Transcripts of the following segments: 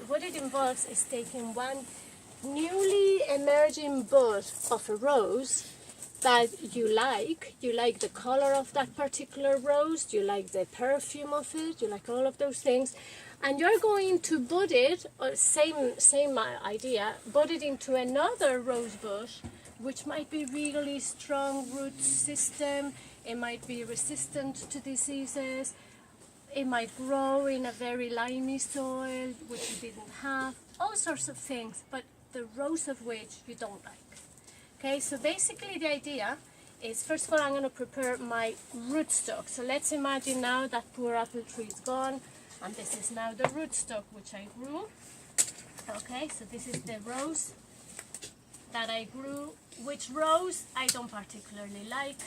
what it involves is taking one newly emerging bud of a rose that you like the color of that particular rose, you like the perfume of it, you like all of those things, and you're going to bud it, or same idea, bud it into another rose bush, which might be really strong root system, it might be resistant to diseases, it might grow in a very limey soil, which you didn't have, all sorts of things, but the rose of which you don't like. Okay, so basically the idea is, first of all, I'm going to prepare my rootstock. So let's imagine now that poor apple tree is gone, and this is now the rootstock which I grew. Okay, so this is the rose that I grew, which rose I don't particularly like,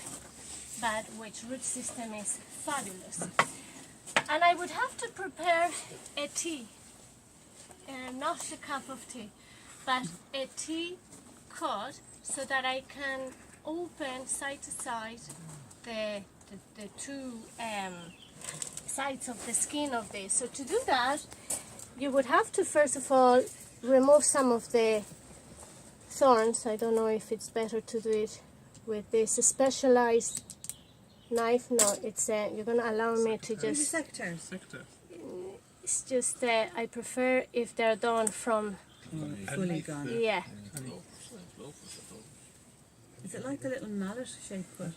but which root system is fabulous. And I would have to prepare a tea, not a cup of tea, but a tea cut, so that I can open side to side the two sides of the skin of this. So to do that, you would have to first of all remove some of the thorns. I don't know if it's better to do it with this specialized knife. No, it's you're gonna allow me to just. Sectors. It's just I prefer if they're done from. Fully gone. Yeah. Is it like the little mallet shape cut?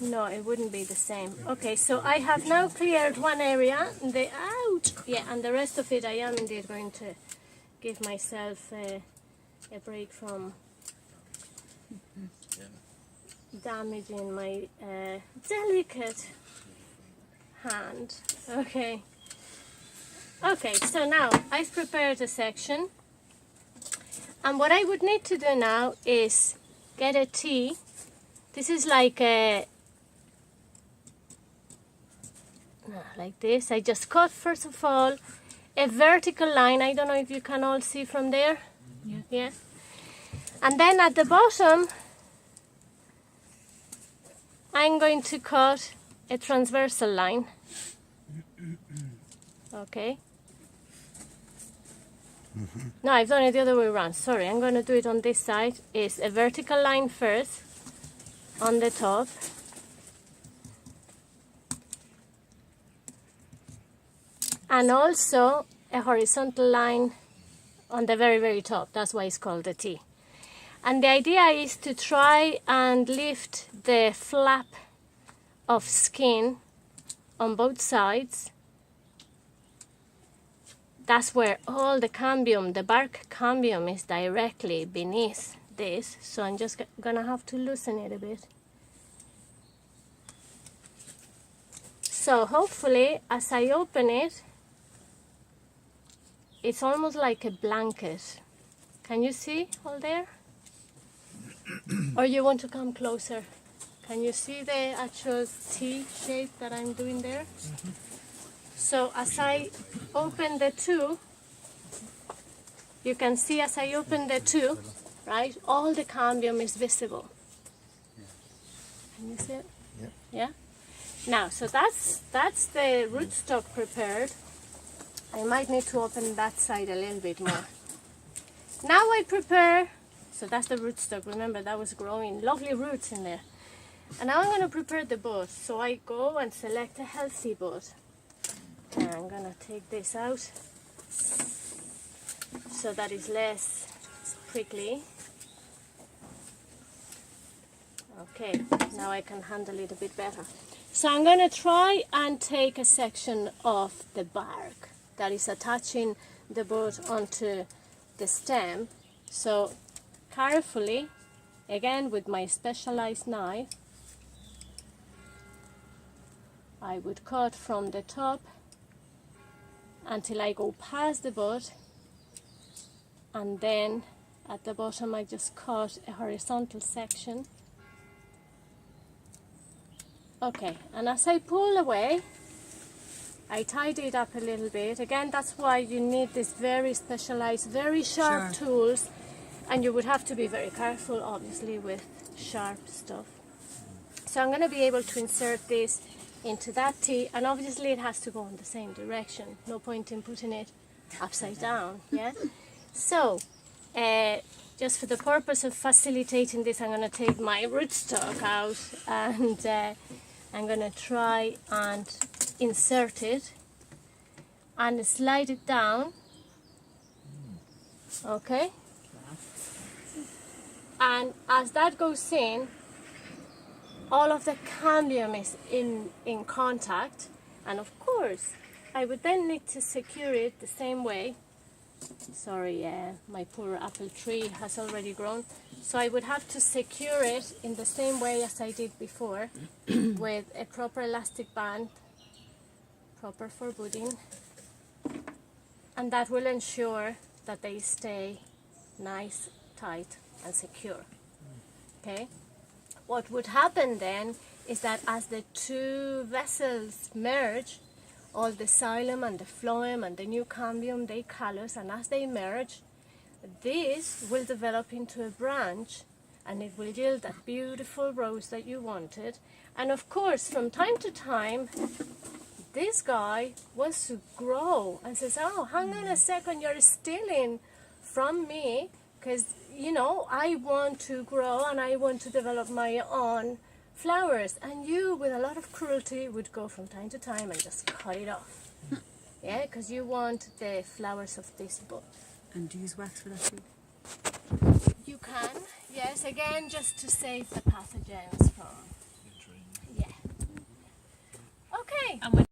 No, it wouldn't be the same. Okay, so I have now cleared one area, and and the rest of it I am indeed going to give myself a break from damaging my delicate hand. Okay. Okay, so now I've prepared a section. And what I would need to do now is get a T. This is like this. I just cut, first of all, a vertical line. I don't know if you can all see from there. Yeah. And then at the bottom, I'm going to cut a transversal line. Okay. No, I've done it the other way around. Sorry, I'm going to do it on this side. It's a vertical line first on the top. And also a horizontal line on the very, very top. That's why it's called a T. And the idea is to try and lift the flap of skin on both sides. That's where all the cambium, the bark cambium, is directly beneath this. So I'm just gonna have to loosen it a bit. So hopefully, as I open it, it's almost like a blanket. Can you see all there? Or you want to come closer? Can you see the actual T shape that I'm doing there? Mm-hmm. So as I open the two, you can see as I open the two, right, all the cambium is visible. Can you see it? Yeah. Yeah? Now, so that's the rootstock prepared. I might need to open that side a little bit more. Now I prepare, so that's the rootstock. Remember, that was growing lovely roots in there. And now I'm going to prepare the bud. So I go and select a healthy bud. And I'm going to take this out so that it's less prickly. Okay, now I can handle it a bit better. So I'm going to try and take a section of the bark that is attaching the bud onto the stem. So carefully, again with my specialized knife, I would cut from the top until I go past the bud, and then at the bottom I just cut a horizontal section. Okay, and as I pull away, I tidy it up a little bit. Again, that's why you need this very specialized, very sharp tools, and you would have to be very careful, obviously, with sharp stuff. So I'm going to be able to insert this into that T, and obviously it has to go in the same direction. No point in putting it upside down, yeah? So, just for the purpose of facilitating this, I'm going to take my rootstock out and I'm going to try and insert it and slide it down, okay? And as that goes in, all of the cambium is in contact, and of course I would then need to secure it the same way. Sorry, my poor apple tree has already grown. So I would have to secure it in the same way as I did before with a proper elastic band, proper for budding, and that will ensure that they stay nice, tight and secure. Okay? What would happen then is that as the two vessels merge, all the xylem and the phloem and the new cambium, they callus, and as they merge, this will develop into a branch and it will yield that beautiful rose that you wanted. And of course, from time to time, this guy wants to grow and says, oh, hang on a second, you're stealing from me, because, you know, I want to grow and I want to develop my own flowers, and you, with a lot of cruelty, would go from time to time and just cut it off. Yeah, because you want the flowers of this bud. And do you use wax for that too? You can, yes, again, just to save the pathogens from, yeah. Okay. And when